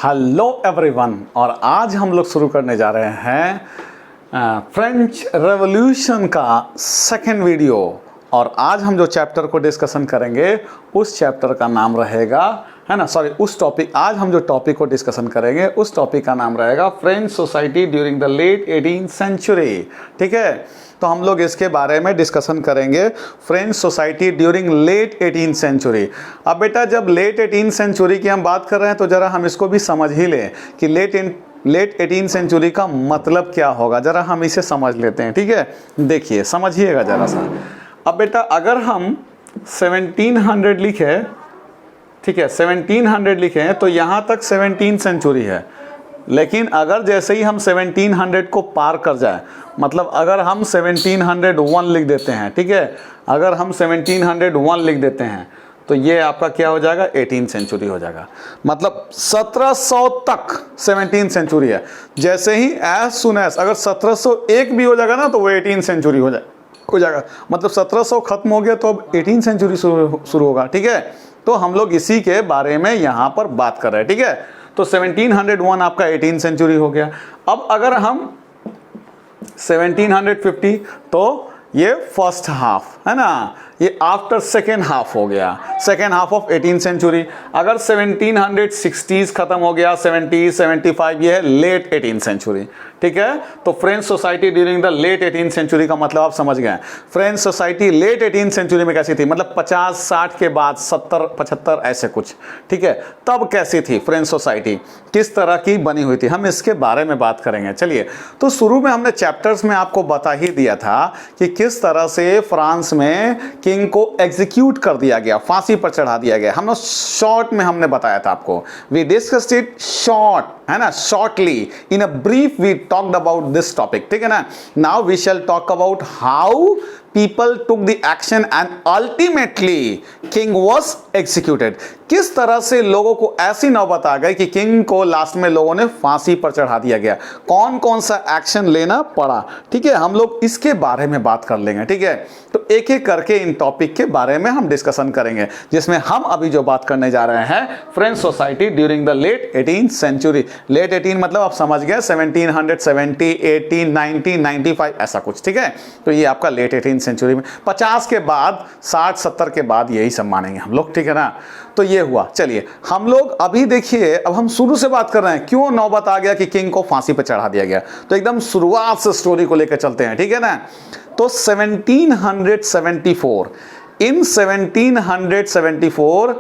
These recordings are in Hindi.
हेलो एवरीवन, और आज हम लोग शुरू करने जा रहे हैं फ्रेंच रेवोल्यूशन का सेकेंड वीडियो। और आज हम जो चैप्टर को डिस्कशन करेंगे उस चैप्टर का नाम रहेगा, है ना, सॉरी, उस टॉपिक, आज हम जो टॉपिक को डिस्कशन करेंगे उस टॉपिक का नाम रहेगा French society during the late 18th century. ठीक है, तो हम लोग इसके बारे में डिस्कशन करेंगे, French society during late 18th century. अब बेटा, जब लेट 18th सेंचुरी की हम बात कर रहे हैं तो ज़रा हम इसको भी समझ ही लें कि लेट 18th सेंचुरी का मतलब क्या होगा। ज़रा हम इसे समझ लेते हैं। ठीक है, देखिए, समझिएगा ज़रा सा। अब बेटा, अगर हम 1700 लिखे, ठीक है, 1700 लिखें तो यहाँ तक 17th सेंचुरी है। लेकिन अगर जैसे ही हम 1700 को पार कर जाए, मतलब अगर हम 1701 लिख देते हैं, ठीक है, अगर हम 1701 लिख देते हैं तो ये आपका क्या हो जाएगा, 18th सेंचुरी हो जाएगा। मतलब 1700 तक 17th सेंचुरी है। जैसे ही एज सुन एज अगर 1701 भी हो जाएगा ना तो वो 18th सेंचुरी हो जाएगा। मतलब 1700 खत्म हो गया तो अब 18th सेंचुरी शुरू होगा। ठीक है, तो हम लोग इसी के बारे में यहाँ पर बात कर रहे हैं। ठीक है, तो 1701 आपका 18th सेंचुरी हो गया। अब अगर हम 1750 तो ये फर्स्ट हाफ, है ना, ये आफ्टर सेकेंड हाफ हो गया, second half of 18th century. अगर 1760s खत्म हो गया, 70s 75, ये है लेट 18th सेंचुरी। ठीक है, तो French society during the late 18th century का मतलब आप समझ गए। French society late 18th century में कैसी थी, मतलब 50-60 के बाद 70-75 ऐसे कुछ। ठीक है, तब कैसी थी फ्रेंच सोसाइटी, किस तरह की बनी हुई थी, हम इसके बारे में बात करेंगे। चलिए, तो शुरू में हमने चैप्टर्स में आपको बता ही दिया था कि किस तरह से फ्रांस में किंग को एग्जीक्यूट कर दिया गया, फांसी पर चढ़ा दिया गया। हमने शॉर्ट में हमने बताया था आपको, वी डिस्कस्ड इट शॉर्ट, है ना, shortly, in a brief we talked about this topic. ठीक है ना, now we shall talk about how people took the action and ultimately king was executed। किस तरह से लोगों को ऐसी नौबत आ गई कि किंग को लास्ट में लोगों ने फांसी पर चढ़ा दिया गया, कौन कौन सा एक्शन लेना पड़ा। ठीक है, हम लोग इसके बारे में बात कर लेंगे। ठीक है, तो एक एक करके इन टॉपिक के बारे में हम डिस्कशन करेंगे, जिसमें हम अभी जो बात करने जा रहे हैं French society during the late 18th century. Late 18 मतलब आप समझ गए 1770, 80, 90, 95 ऐसा कुछ। ठीक है, तो ये आपका लेट 18th सेंचुरी में 50 के बाद 60-70 के बाद यही सब मानेंगे हम लोग। ठीक है ना, तो ये हुआ। चलिए, हम लोग अभी देखिए, अब हम शुरू से बात कर रहे हैं, क्यों नौबत आ गया कि किंग को फांसी पर चढ़ा दिया गया। तो एकदम शुरुआत से स्टोरी को लेकर चलते हैं। ठीक है ना, तो 1774 इन 1774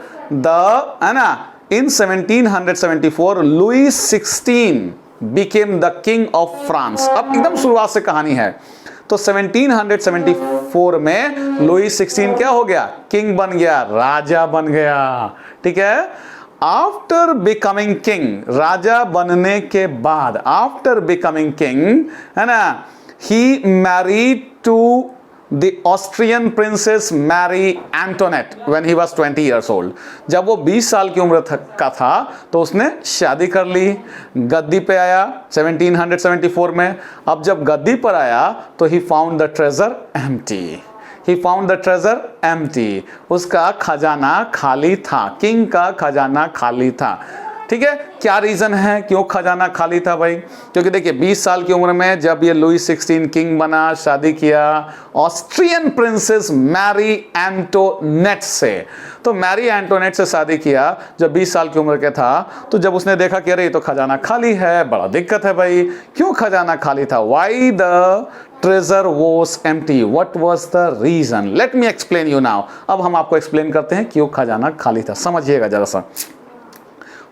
है ना, इन 1774 Louis 16 became the king of France। अब एकदम शुरुआत से कहानी है। तो 1774 में लुई 16 क्या हो गया, किंग बन गया, राजा बन गया। ठीक है, आफ्टर बिकमिंग किंग, राजा बनने के बाद, आफ्टर बिकमिंग किंग, है ना, he married to The Austrian princess Marie Antoinette when he was 20 years old। जब वो 20 साल की उम्र का था तो उसने शादी कर ली, गद्दी पे आया 1774 में। अब जब गद्दी पर आया तो he found the treasure empty। He found the treasure empty। उसका खजाना खाली था, किंग का खजाना खाली था। ठीक है, क्या रीजन है क्यों खजाना खाली था भाई? क्योंकि देखिए, 20 साल की उम्र में जब ये लुई 16 किंग बना, शादी किया ऑस्ट्रियन प्रिंसेस मैरी एंटोनेट से। तो मैरी एंटोनेट से शादी किया जब 20 साल की उम्र के था। तो जब उसने देखा कि अरे ये तो खजाना खाली है, बड़ा दिक्कत है भाई, क्यों खजाना खाली था, why the treasure was empty, what was the reason, let me explain you now. अब हम आपको एक्सप्लेन करते हैं क्यों खजाना खाली था, समझिएगा जरा सा।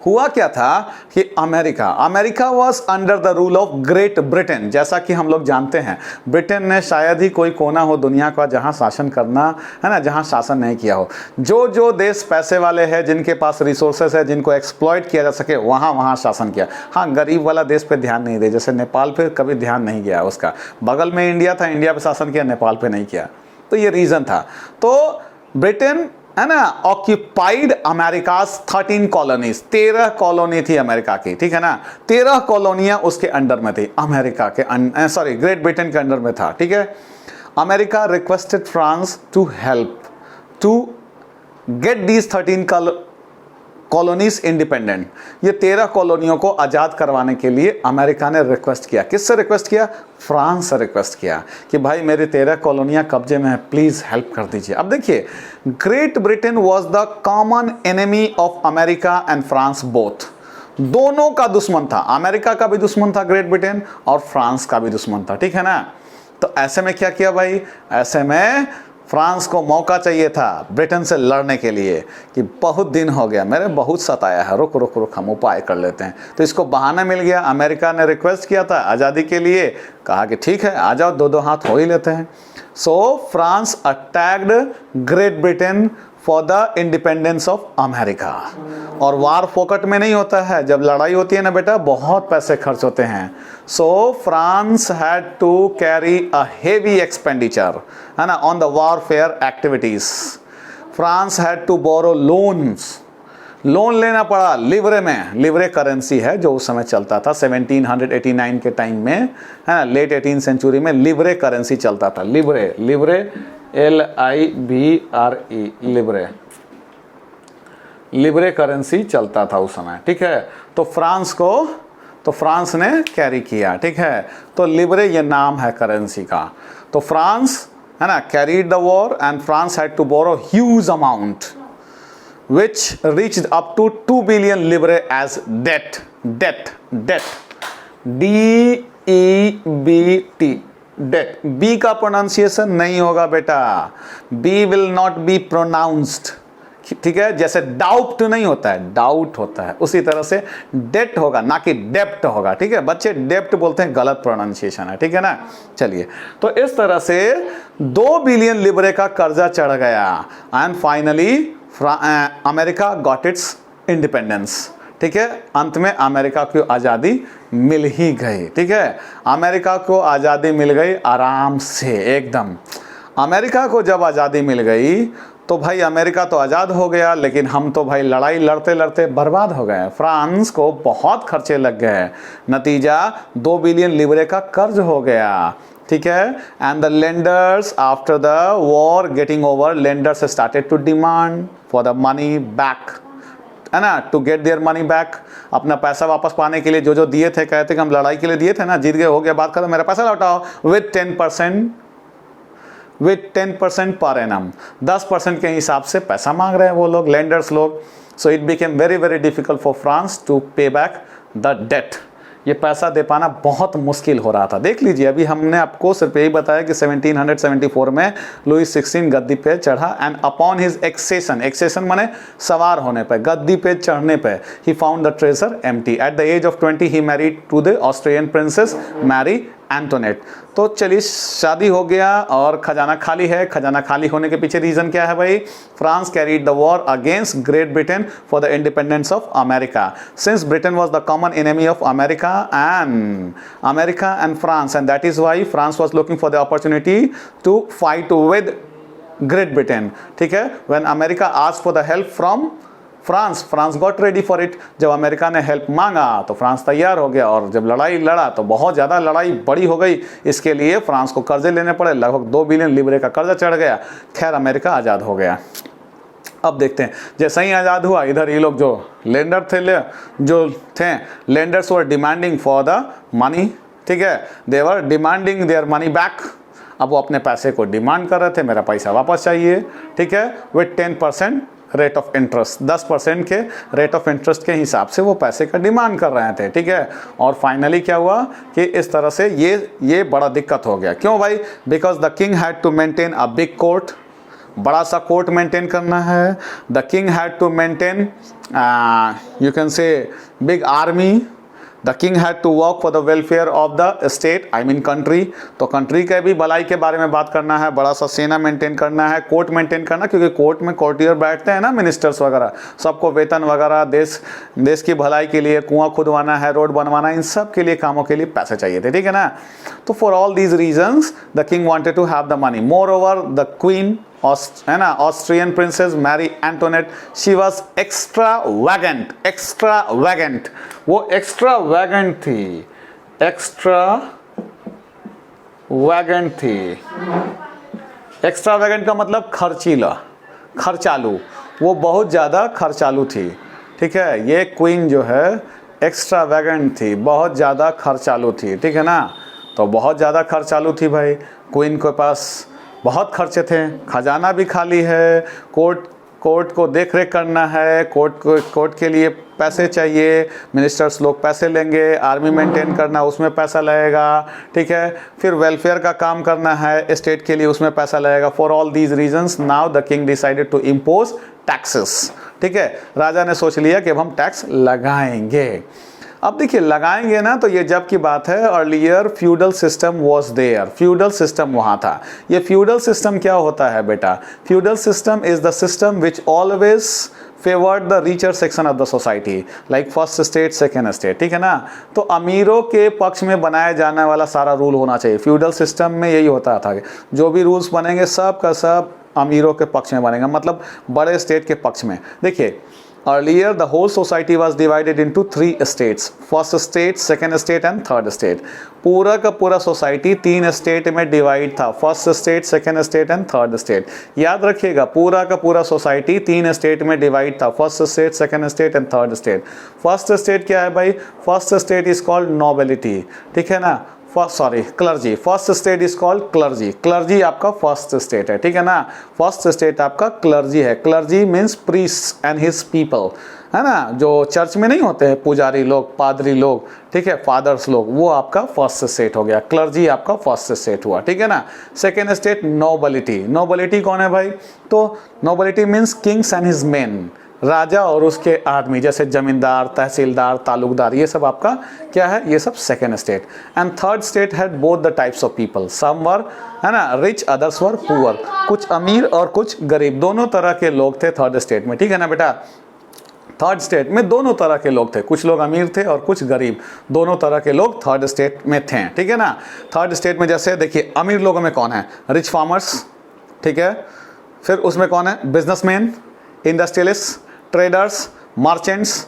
हुआ क्या था कि America was under the rule of great Britain. जैसा कि हम लोग जानते हैं, ब्रिटेन ने शायद ही कोई कोना हो दुनिया का जहां शासन करना, है ना, जहां शासन नहीं किया हो। जो देश पैसे वाले हैं, जिनके पास रिसोर्सेस है, जिनको एक्सप्लॉइट किया जा सके, वहां शासन किया। हाँ, गरीब वाला देश पे ध्यान नहीं दे, जैसे नेपाल पे कभी ध्यान नहीं गया उसका। बगल में इंडिया था, इंडिया पे शासन किया, नेपाल पे नहीं किया। तो ये रीजन था। तो ब्रिटेन, है ना, ऑक्यूपाइड अमेरिकास 13 कॉलोनीज, 13 कॉलोनी थी अमेरिका की। ठीक है ना, 13 कॉलोनियां उसके अंडर में थी, अमेरिका के सॉरी ग्रेट ब्रिटेन के अंडर में था। ठीक है, America requested France to help to get these 13 colonies independent, ये 13 कॉलोनियों को आज़ाद करवाने के लिए अमेरिका ने रिक्वेस्ट किया। किससे रिक्वेस्ट किया? फ्रांस से रिक्वेस्ट किया कि भाई मेरी 13 कॉलोनियाँ कब्जे में है, प्लीज़ हेल्प कर दीजिए। अब देखिए, great Britain was the common enemy of America and France both. दोनों का दुश्मन था, अमेरिका का भी दुश्मन था ग्रेट ब्रिटेन और फ्रांस का भी दुश्मन था, ठीक है ना। तो ऐसे में क्या किया भाई, ऐसे में फ्रांस को मौका चाहिए था ब्रिटेन से लड़ने के लिए कि बहुत दिन हो गया, मेरे बहुत सताया है, रुक रुक रुक हम उपाय कर लेते हैं। तो इसको बहाना मिल गया। अमेरिका ने रिक्वेस्ट किया था आज़ादी के लिए, कहा कि ठीक है आ जाओ, दो दो हाथ हो ही लेते हैं। So France attacked great Britain for the independence of America. और वार फोकट में नहीं होता है, जब लड़ाई होती है ना बेटा, बहुत पैसे खर्च होते हैं। So France had to carry a heavy expenditure, है ना, on the warfare activities. France had to borrow loans, loan लेना पड़ा लिवरे में। लिवरे करेंसी है जो उस समय चलता था 1789 के टाइम में, है ना, लेट 18th सेंचुरी में लिवरे करेंसी चलता था। लिवरे, लिवरे LIBRE, लिवरे, लिबरे करेंसी चलता था उस समय, ठीक है। तो फ्रांस ने कैरी किया, ठीक है। तो लिबरे ये नाम है करेंसी का। तो फ्रांस, है ना, carried the war and France had to borrow huge amount which reached up to 2 billion livre as debt, DEBT, debt। B का प्रोनाउंसिएशन नहीं होगा बेटा, B will not be pronounced, ठीक है। जैसे डाउट नहीं होता है, डाउट होता है, उसी तरह से डेट होगा, ना कि डेप्ट होगा, ठीक है। बच्चे डेप्ट बोलते हैं, गलत प्रोनाउंसिएशन है, ठीक है ना। चलिए, तो इस तरह से 2 बिलियन लिबरे का कर्जा चढ़ गया and finally America got its independence, ठीक है। अंत में अमेरिका को आज़ादी मिल ही गई, ठीक है। अमेरिका को आज़ादी मिल गई आराम से एकदम। अमेरिका को जब आज़ादी मिल गई तो भाई अमेरिका तो आज़ाद हो गया, लेकिन हम तो भाई लड़ाई लड़ते लड़ते बर्बाद हो गए। फ्रांस को बहुत खर्चे लग गए, नतीजा 2 बिलियन लिबरे का कर्ज हो गया, ठीक है। And the lenders after the war getting over, lenders started to demand for the money back, है ना, to get their money back. अपना पैसा वापस पाने के लिए जो जो दिए थे, कहते कि हम लड़ाई के लिए दिए थे ना, जीत गए, हो गया, बात खत्म, मेरा पैसा लौटाओ। विद 10% पर एनम, 10% के हिसाब से पैसा मांग रहे हैं वो लोग, लेंडर्स लोग। So it became very very difficult for France to pay back the debt. ये पैसा दे पाना बहुत मुश्किल हो रहा था। देख लीजिए, अभी हमने आपको सिर्फ यही बताया कि 1774 में लुई 16 गद्दी पे चढ़ा and upon his accession, accession माने सवार होने पे, गद्दी पे चढ़ने पे, he found the treasure empty. At the age of 20 he married to the Austrian princess Marie Antoinette. तो चलिए, शादी हो गया और खजाना खाली है। खजाना खाली होने के पीछे रीजन क्या है भाई? France carried the war against Great Britain for the independence of America. Since Britain was the common enemy of America and France, and that is why France was looking for the opportunity to fight with Great Britain, ठीक है। When America asked for the help from France got ready for it. जब अमेरिका ने हेल्प मांगा तो फ्रांस तैयार हो गया, और जब लड़ाई लड़ा तो बहुत ज़्यादा लड़ाई बड़ी हो गई। इसके लिए फ्रांस को कर्जे लेने पड़े, लगभग 2 बिलियन लिबरे का कर्जा चढ़ गया। खैर, अमेरिका आज़ाद हो गया। अब देखते हैं, जैसे ही आज़ाद हुआ, इधर ये लोग जो lenders were demanding for the money, ठीक है, they were demanding their money back. अब वो अपने पैसे को डिमांड कर रहे थे, मेरा पैसा वापस चाहिए, ठीक है, विथ 10% रेट ऑफ इंटरेस्ट, 10% के रेट ऑफ इंटरेस्ट के हिसाब से वो पैसे का डिमांड कर रहे थे, ठीक है। और फाइनली क्या हुआ कि इस तरह से ये बड़ा दिक्कत हो गया। क्यों भाई? Because the king had to maintain a big court, बड़ा सा कोर्ट मेंटेन करना है। The king had to maintain you can say big army. The king had to work for the welfare of the state, I mean country. तो कंट्री के भी भलाई के बारे में बात करना है, बड़ा सा सेना मेंटेन करना है, कोर्ट मेंटेन करना, क्योंकि कोर्ट में कोर्टियर बैठते हैं ना, मिनिस्टर्स वगैरह, सबको वेतन वगैरह, देश की भलाई के लिए कुआं खुदवाना है, रोड बनवाना, इन सब के लिए कामों के लिए पैसे चाहिए थे, ठीक है ना। तो for all these reasons the king wanted to have the money. Moreover the queen, है ना, Austrian princess Marie Antoinette, she was extravagant. वो एक्स्ट्रावैगेंट थी। एक्स्ट्रावैगेंट का मतलब खर्चालू। वो बहुत ज़्यादा खर्चालू थी, ठीक है। ये क्वीन जो है एक्स्ट्रावेगेंट थी, बहुत ज़्यादा खर्चालू थी, ठीक है ना। तो बहुत ज़्यादा खर्चालू थी भाई, क्वीन के पास बहुत खर्चे थे, खजाना भी खाली है, कोर्ट को देख रेख करना है, कोर्ट के लिए पैसे चाहिए, मिनिस्टर्स लोग पैसे लेंगे, आर्मी मेंटेन करना उसमें पैसा लगेगा, ठीक है। फिर वेलफेयर का काम करना है स्टेट के लिए, उसमें पैसा लगेगा। For all these reasons now the king decided to impose taxes, ठीक है। राजा ने सोच लिया कि अब हम टैक्स लगाएंगे। अब देखिए लगाएंगे ना, तो ये जब की बात है, earlier feudal system was there, feudal system वहाँ था। ये फ्यूडल सिस्टम क्या होता है बेटा? Feudal system is the system which always favoured the richer section of the society, like first state second state, ठीक है ना। तो अमीरों के पक्ष में बनाया जाने वाला सारा रूल होना चाहिए। फ्यूडल सिस्टम में यही होता था कि जो भी रूल्स बनेंगे सब का सब अमीरों के पक्ष में बनेगा, मतलब बड़े स्टेट के पक्ष में। देखिए earlier the whole society was divided into 3 states, first state, second state and third state। पूरा का पूरा सोसाइटी 3 स्टेट में डिवाइड था, first state, second state and third state. याद रखिएगा पूरा का पूरा सोसाइटी 3 स्टेट में डिवाइड था, first state, second state and third state. First state क्या है भाई? First state is called nobility, ठीक है ना। Clergy, first state is called clergy, clergy आपका फर्स्ट स्टेट है, ठीक है ना। फर्स्ट स्टेट आपका क्लर्जी है। Clergy means priest and his people, है ना, जो चर्च में नहीं होते हैं पुजारी लोग, पादरी लोग, ठीक है, फादर्स लोग, वो आपका फर्स्ट स्टेट हो गया। क्लर्जी आपका फर्स्ट स्टेट हुआ, ठीक है ना। सेकेंड स्टेट नोबिलिटी, नोबिलिटी कौन है भाई? तो nobility means kings and his men, राजा और उसके आदमी, जैसे जमींदार, तहसीलदार, तालुकदार, ये सब आपका क्या है? ये सब second state. And third state had both the types of people, some were, है ना, रिच, अदर्स वर पुअर, कुछ अमीर और कुछ गरीब, दोनों तरह के लोग थे थर्ड स्टेट में, ठीक है ना बेटा। थर्ड स्टेट में दोनों तरह के लोग थे, कुछ लोग अमीर थे और कुछ गरीब, दोनों तरह के लोग थर्ड स्टेट में थे, ठीक है ना। थर्ड स्टेट में जैसे देखिए अमीर लोगों में कौन है? रिच फार्मर्स, ठीक है। फिर उसमें कौन है? Businessman, industrialist, traders, merchants.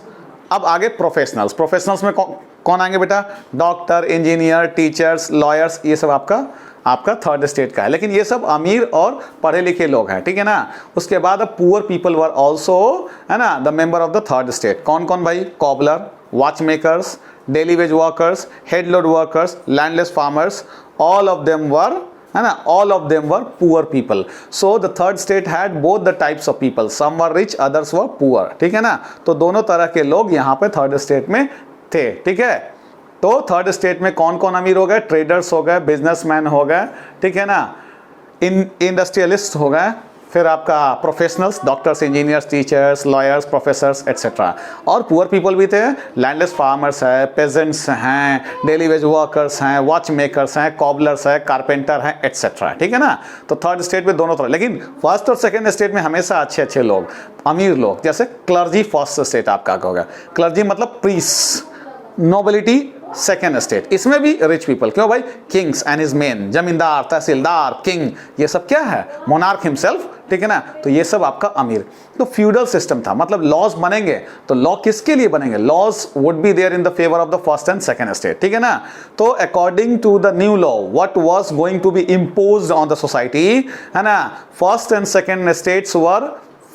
अब आगे प्रोफेशनल्स, प्रोफेशनल्स में कौन आएंगे बेटा? डॉक्टर, इंजीनियर, टीचर्स, लॉयर्स, ये सब आपका थर्ड स्टेट का है। लेकिन ये सब अमीर और पढ़े लिखे लोग हैं, ठीक है ना। उसके बाद अब पुअर पीपल वर ऑल्सो, है ना, the member of the third state. कौन कौन भाई? Cobbler, watch makers, daily veg workers, head load workers, landless farmers, all of them were, है ना, all of them were poor people। So the third state had both the types of people, some were rich, others were poor, ठीक है ना। तो दोनों तरह के लोग यहाँ पे थर्ड स्टेट में थे, ठीक है। तो थर्ड स्टेट में कौन कौन अमीर हो गए? ट्रेडर्स हो गए, बिजनेसमैन हो गए, ठीक है ना, इंडस्ट्रियलिस्ट हो गए, फिर आपका professionals, doctors, engineers, teachers, lawyers, professors etcetera. और पुअर पीपल भी थे, लैंडलेस फार्मर्स है, पेजेंट्स हैं, डेली वेज वर्कर्स हैं, वॉच मेकर्स हैं, कॉबलर्स हैं, कारपेंटर हैं एट्सेट्रा, ठीक है ना। तो थर्ड स्टेट में दोनों तरह, लेकिन फर्स्ट और सेकेंड स्टेट में हमेशा अच्छे अच्छे लोग, अमीर लोग, जैसे क्लर्जी फर्स्ट स्टेट आपका होगा, क्लर्जी मतलब प्रीस्ट। नोबिलिटी सेकेंड स्टेट, इसमें भी रिच पीपल, क्यों भाई? किंग्स एंड हिज मेन, जमींदार, तहसीलदार, किंग, ये सब क्या है? मोनार्क हिमसेल्फ, ठीक है ना। तो ये सब आपका अमीर। तो फ्यूडल सिस्टम था, मतलब लॉज बनेंगे तो लॉ किसके लिए बनेंगे? Laws would be there in the favour of the first and second state, ठीक है ना। तो according to the new law what was going to be imposed on the society, है ना, first and second states were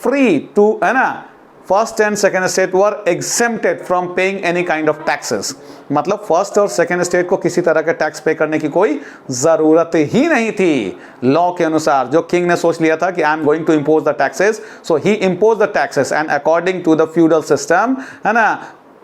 free to, है ना, first and second state were exempted from paying any kind of taxes. मतलब फर्स्ट और सेकेंड स्टेट को किसी तरह का टैक्स पे करने की कोई जरूरत ही नहीं थी लॉ के अनुसार। जो किंग ने सोच लिया था कि I am going to impose the taxes, so he impose the taxes and according to the feudal system, है ना,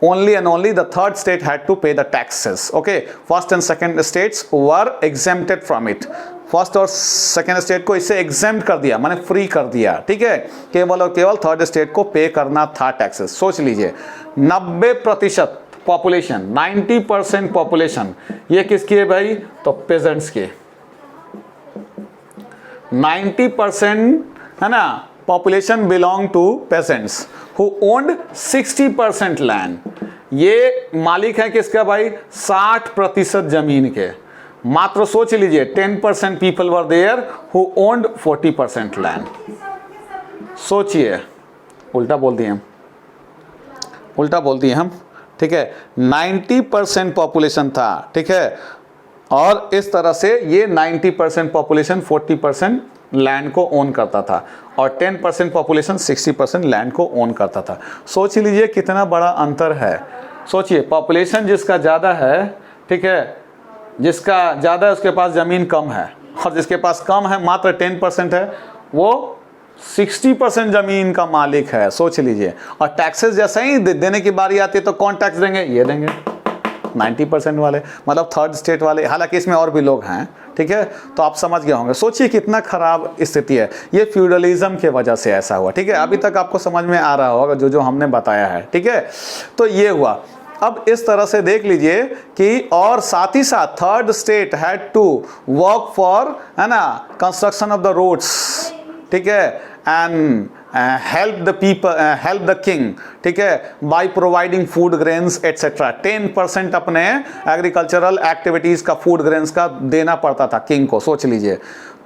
only and only the third state had to pay the taxes, okay। first and second states were exempted from it। First और सेकेंड स्टेट को इससे एग्जेम्प्ट कर दिया, माने फ्री कर दिया, ठीक है। केवल और केवल थर्ड स्टेट को पे करना था टैक्सेस। सोच लीजिए 90% पॉपुलेशन, 90% पॉपुलेशन ये किसकी है भाई? तो पेजेंट्स की। 90%, है ना, population belong to peasants who owned 60% land. ये मालिक है किसका भाई? 60% जमीन के। मात्र सोच लीजिए 10% people were there who owned 40% land. सोचिए, उल्टा बोल दिए हम, ठीक है। 90% पॉपुलेशन था, ठीक है, और इस तरह से ये 90% पॉपुलेशन 40% लैंड को ओन करता था और 10% पॉपुलेशन 60% लैंड को ओन करता था। सोच लीजिए कितना बड़ा अंतर है। सोचिए पॉपुलेशन जिसका ज़्यादा है, ठीक है, जिसका ज़्यादा है उसके पास ज़मीन कम है, और जिसके पास कम है मात्र 10% है, वो 60% ज़मीन का मालिक है। सोच लीजिए। और टैक्सेस जैसे ही देने की बारी आती है तो कौन टैक्स देंगे? ये देंगे 90% वाले, मतलब थर्ड स्टेट वाले। हालांकि इसमें और भी लोग हैं, ठीक है, तो आप समझ गए होंगे। सोचिए कितना खराब स्थिति है। ये फ्यूडलिज्म के वजह से ऐसा हुआ, ठीक है। अभी तक आपको समझ में आ रहा होगा जो हमने बताया है, ठीक है। तो ये हुआ। अब इस तरह से देख लीजिए कि और साथ ही साथ third state had to work for, है ना, कंस्ट्रक्शन ऑफ द रोड्स, ठीक है, and help the people, help the king, ठीक है, by providing food grains etcetera. 10% अपने एग्रीकल्चरल एक्टिविटीज का, फूड ग्रेन्स का देना पड़ता था किंग को। सोच लीजिए।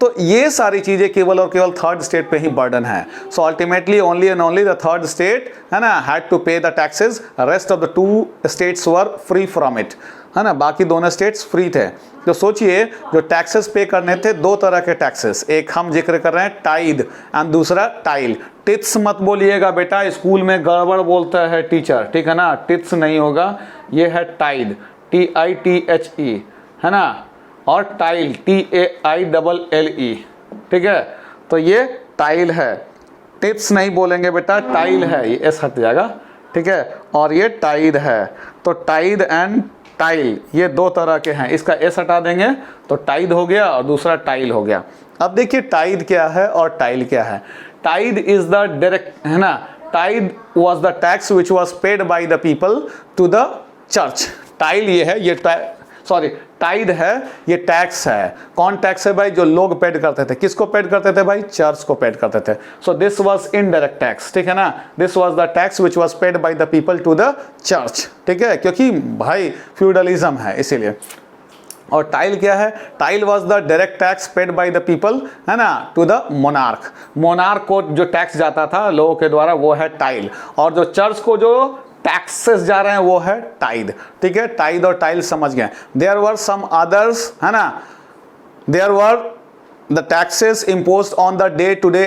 तो ये सारी चीजें केवल और केवल थर्ड स्टेट पे ही बर्डन है। So ultimately only and only the third state, है ना, had to pay the taxes. Rest of the 2 states were free from it, है ना, बाकी दोनों स्टेट्स फ्री थे। तो सोचिए जो टैक्सेस पे करने थे, 2 तरह के टैक्सेस, एक हम जिक्र कर रहे हैं टाइड एंड दूसरा टाइल। टिट्स मत बोलिएगा बेटा, स्कूल में गड़बड़ बोलता है टीचर, ठीक है ना, टिट्स नहीं होगा, ये है टाइड, TITHE, है ना, और टाइल TAILLE, ठीक है। तो ये टाइल है, टिप्स नहीं बोलेंगे बेटा, टाइल है, ये एस हट जाएगा, ठीक है, और ये टाइड है। तो टाइड एंड टाइल ये 2 तरह के हैं, इसका एस हटा देंगे तो टाइड हो गया और दूसरा टाइल हो गया। अब देखिए टाइड क्या है और टाइल क्या है। टाइड इज द डायरेक्ट, है ना, tithe was the tax which was paid by the people to the church. Tithe ये है, ये टाइड है, ये टैक्स है। कौन टैक्स है भाई? जो लोग पेड करते थे। किसको पेड करते थे भाई? चर्च को पेड करते थे। So this was indirect tax, ठीक है ना, this was the tax which was paid by the people to the church, ठीक है, क्योंकि भाई फ्यूडलिज्म है इसीलिए। और टाइल क्या है? Tile was the direct tax paid by the people, है ना, टू द मोनार्क। मोनार्क को जो टैक्स जाता था लोगों के द्वारा, वो है टाइल। और जो चर्च को जो टैक्सेस जा रहे हैं वो है टाइड, ठीक है। टाइड और टाइल समझ गए। देयर वर सम अदर्स, है ना, there were the taxes imposed on the day to day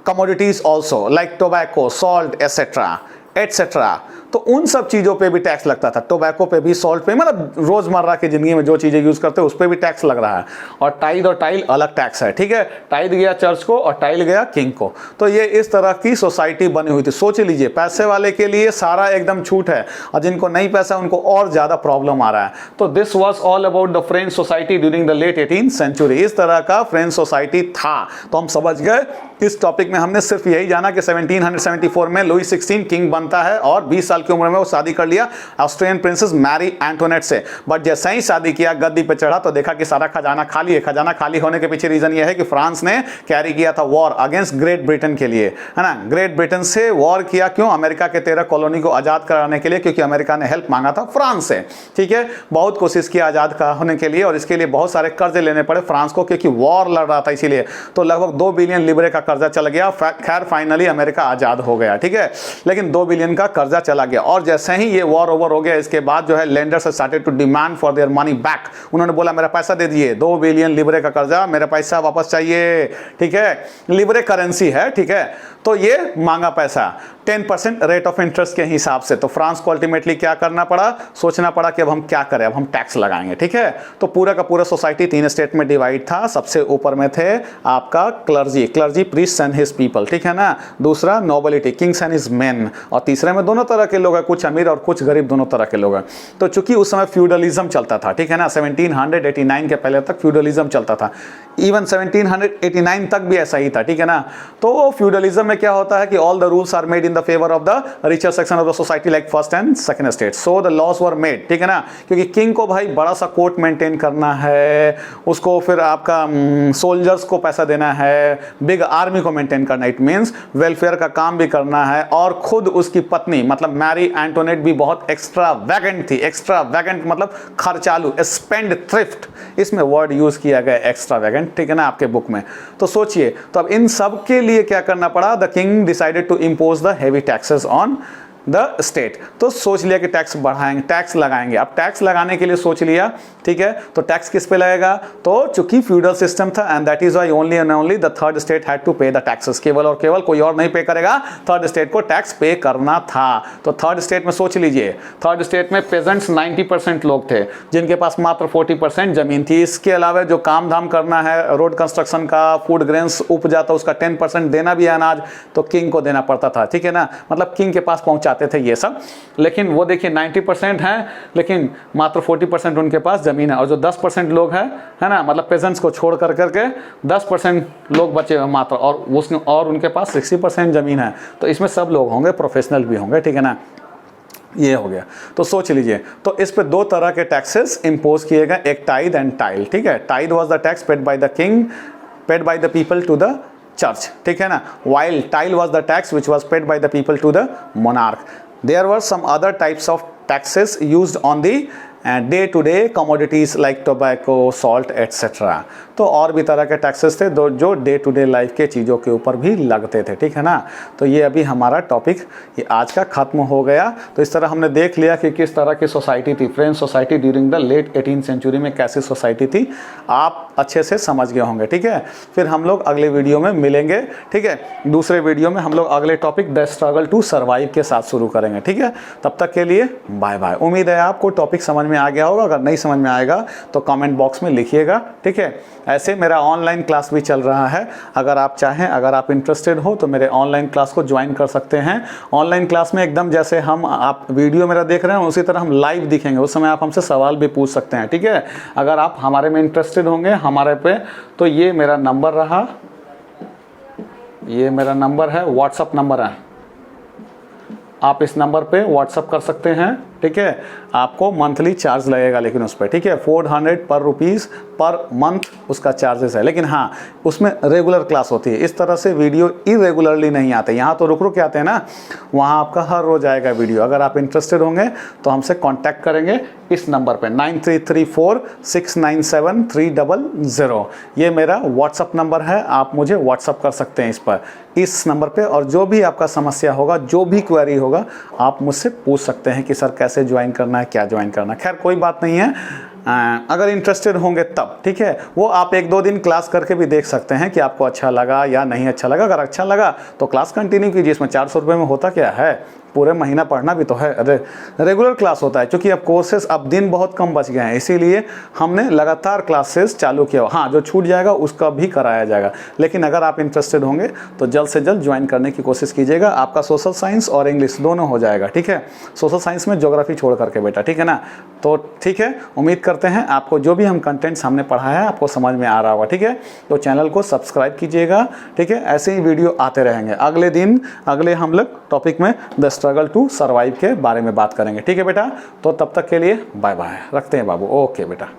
commodities also, like tobacco, salt etcetera etcetera. तो उन सब चीज़ों पे भी टैक्स लगता था, टोबैको पे भी, सॉल्ट पे, मतलब रोज़मर्रा की ज़िंदगी में जो चीज़ें यूज़ करते हैं उस पर भी टैक्स लग रहा है। और टाइल अलग टैक्स है, ठीक है। टाइड गया चर्च को और टाइल गया किंग को। तो ये इस तरह की सोसाइटी बनी हुई थी। सोच लीजिए, पैसे वाले के लिए सारा एकदम छूट है और जिनको नहीं पैसा उनको और ज़्यादा प्रॉब्लम आ रहा है। तो this was all about the French society during the late 18th century. इस तरह का फ्रेंच सोसाइटी था। तो हम समझ गए इस टॉपिक में हमने सिर्फ यही जाना कि 1774 में लुई 16 किंग बनता है और 20 साल की उम्र में वो शादी कर लिया ऑस्ट्रियन प्रिंसेस मैरी एंटोनेट से। बट जैसे ही शादी किया, गद्दी पे चढ़ा तो देखा कि सारा खजाना खाली है। खजाना खाली होने के पीछे रीजन ये है कि फ्रांस ने कैरी किया था वॉर अगेंस्ट ग्रेट ब्रिटेन के लिए, है ना। ग्रेट ब्रिटेन से वॉर किया, क्यों? अमेरिका के 13 कॉलोनी को आजाद कराने के लिए, क्योंकि अमेरिका ने हेल्प मांगा था फ्रांस से, ठीक है। बहुत कोशिश की आजाद होने के लिए और इसके लिए बहुत सारे कर्जे लेने पड़े फ्रांस को, क्योंकि वॉर लड़ रहा था इसीलिए। तो लगभग 2 बिलियन लिबरे का कर्जा चल गया। खैर फाइनली अमेरिका आजाद हो गया, ठीक है, लेकिन 2 बिलियन का कर्जा चला गया। और जैसे ही ये वॉर ओवर हो गया, इसके बाद जो है lenders started to demand for their money back. उन्होंने बोला मेरा पैसा दे दिए, 2 बिलियन लिबरे का कर्जा, मेरा पैसा वापस चाहिए, ठीक है। लिबरे करेंसी है, ठीक है। तो ये मांगा पैसा 10% रेट ऑफ इंटरेस्ट के हिसाब से। तो फ्रांस को अल्टीमेटली क्या करना पड़ा? सोचना पड़ा कि अब हम क्या करें, अब हम टैक्स लगाएंगे, ठीक है। तो पूरा का पूरा सोसाइटी 3 स्टेट में डिवाइड था। सबसे ऊपर में थे आपका clergy priest and his people, ठीक है ना। दूसरा nobility, Kings and his main. और तीसरे में दोनों तरह के लोग हैं, कुछ अमीर और कुछ गरीब, दोनों तरह के लोग हैं। तो चूंकि उस समय फ्यूडलिज्म चलता था, ठीक है ना, 1789 के पहले तक फ्यूडलिज्म चलता था। इवन 1789 तक भी ऐसा ही था, ठीक है ना। तो फ्यूडलिज्म में क्या होता है कि all the rules are made in the favour of the richer section of the society like first and second state, so the laws were made, ठीक है ना। क्योंकि किंग को भाई बड़ा सा कोर्ट मेंटेन करना है, उसको फिर आपका सोल्जर्स को पैसा देना है, बिग आर्मी को मेंटेन करना, इट मींस वेलफेयर का काम भी करना है। और खुद उसकी पत्नी मतलब मैरी एंटोनेट भी बहुत एक्स्ट्रा वैगेंट थी। एक्स्ट्रा वैगेंट मतलब खर्चालू, स्पेंड थ्रिफ्ट, इसमें वर्ड यूज किया गया एक्स्ट्रा वैगेंट, ठीक है ना, आपके बुक में। तो सोचिए, तो अब इन सब के लिए क्या करना पड़ा? The king decided to impose the heavy taxes on the state. तो सोच लिया कि टैक्स बढ़ाएंगे, टैक्स लगाएंगे। अब टैक्स लगाने के लिए सोच लिया, ठीक है, तो टैक्स किस पे लगेगा? तो चूंकि फ्यूडल सिस्टम था and that is why only and only the third state had to pay the taxes. केवल और केवल कोई और नहीं पे करेगा, थर्ड स्टेट को टैक्स पे करना था। तो थर्ड स्टेट में सोच लीजिए, थर्ड स्टेट में पेजेंट्स 90% लोग थे जिनके पास मात्र 40% जमीन थी। इसके अलावा जो काम धाम करना है, रोड कंस्ट्रक्शन का, फूड ग्रेन्स उपजा था उसका 10% देना भी है अनाज, तो किंग को देना पड़ता था, ठीक है ना, मतलब किंग के पास पहुंचाते थे ये सब। लेकिन वो देखिए 90% हैं, लेकिन मात्र 40% उनके पास जमीन है, और जो 10% लोग हैं, है ना, मतलब पेजेंट्स को छोड़ कर करके 10% लोग बचे हुए मात्र, और उनके पास 60% जमीन है। तो इसमें सब लोग होंगे, प्रोफेशनल भी होंगे, ठीक है ना, ये हो गया। तो सोच लीजिए, तो इस पे दो तरह के टैक्सेस इंपोज किए गए, एक टाइद एंड टाइल, ठीक है। Tithe was the tax paid by the king, paid by the people to the church, ठीक है ना, while tithe was the tax which was paid by the people to the monarch. There were some other types of taxes used on the day to day commodities like tobacco, salt etcetera. तो और भी तरह के टैक्सेस थे जो डे टू डे लाइफ के चीज़ों के ऊपर भी लगते थे, ठीक है ना। तो ये अभी हमारा टॉपिक ये आज का ख़त्म हो गया। तो इस तरह हमने देख लिया कि किस तरह की सोसाइटी थी French society during the late 18th century में, कैसी सोसाइटी थी, आप अच्छे से समझ गए होंगे, ठीक है। फिर हम लोग अगले वीडियो में मिलेंगे, ठीक है। दूसरे वीडियो में हम लोग अगले topic the struggle to survive के साथ शुरू करेंगे, ठीक है। तब तक के लिए बाय बाय। उम्मीद है आपको टॉपिक समझ में आ गया होगा। अगर नहीं समझ में आएगा तो कमेंट बॉक्स में लिखिएगा, ठीक है। ऐसे मेरा ऑनलाइन क्लास भी चल रहा है, अगर आप चाहें, अगर आप इंटरेस्टेड हो तो मेरे ऑनलाइन क्लास को ज्वाइन कर सकते हैं। ऑनलाइन क्लास में एकदम जैसे हम आप वीडियो मेरा देख रहे हैं उसी तरह हम लाइव दिखेंगे, उस समय आप हमसे सवाल भी पूछ सकते हैं, ठीक है। अगर आप हमारे में इंटरेस्टेड होंगे हमारे पे, तो ये मेरा नंबर रहा, ये मेरा नंबर है, व्हाट्सअप नंबर है, आप इस नंबर पे व्हाट्सअप कर सकते हैं, ठीक है। आपको मंथली चार्ज लगेगा लेकिन उस पर, ठीक है, 400 पर रुपीज़ पर मंथ उसका चार्जेस है। लेकिन हाँ, उसमें रेगुलर क्लास होती है, इस तरह से वीडियो इरेगुलरली नहीं आते। यहाँ तो रुक रुक के आते हैं ना, वहाँ आपका हर रोज़ आएगा वीडियो। अगर आप इंटरेस्टेड होंगे तो हमसे कांटेक्ट करेंगे इस नंबर पे 9334697300। ये मेरा व्हाट्सअप नंबर है, आप मुझे व्हाट्सअप कर सकते हैं इस नंबर पे। और जो भी आपका समस्या होगा, जो भी क्वेरी होगा, आप मुझसे पूछ सकते हैं कि सर कैसे ज्वाइन करना है, क्या ज्वाइन करना है। खैर कोई बात नहीं है, अगर इंटरेस्टेड होंगे तब, ठीक है। वो आप 1-2 दिन क्लास करके भी देख सकते हैं कि आपको अच्छा लगा या नहीं अच्छा लगा। अगर अच्छा लगा तो क्लास कंटिन्यू कीजिए। इसमें 400 रुपये में होता क्या है, पूरे महीना पढ़ना भी तो है। रेगुलर क्लास होता है, क्योंकि अब कोर्सेज अब दिन बहुत कम बच गए हैं, इसीलिए हमने लगातार क्लासेस चालू किया। हाँ, जो छूट जाएगा उसका भी कराया जाएगा। लेकिन अगर आप इंटरेस्टेड होंगे तो जल्द से जल्द ज्वाइन करने की कोशिश कीजिएगा। आपका सोशल साइंस और इंग्लिश दोनों हो जाएगा, ठीक है। सोशल साइंस में ज्योग्राफी छोड़ करके बेटा, ठीक है ना। तो ठीक है, उम्मीद करते हैं आपको जो भी हम कंटेंट्स हमने पढ़ाया है आपको समझ में आ रहा होगा, ठीक है। तो चैनल को सब्सक्राइब कीजिएगा, ठीक है। ऐसे ही वीडियो आते रहेंगे। अगले दिन अगले हम लोग टॉपिक में द स्ट्रगल टू सर्वाइव के बारे में बात करेंगे, ठीक है बेटा। तो तब तक के लिए बाय बाय, रखते हैं बाबू, ओके बेटा।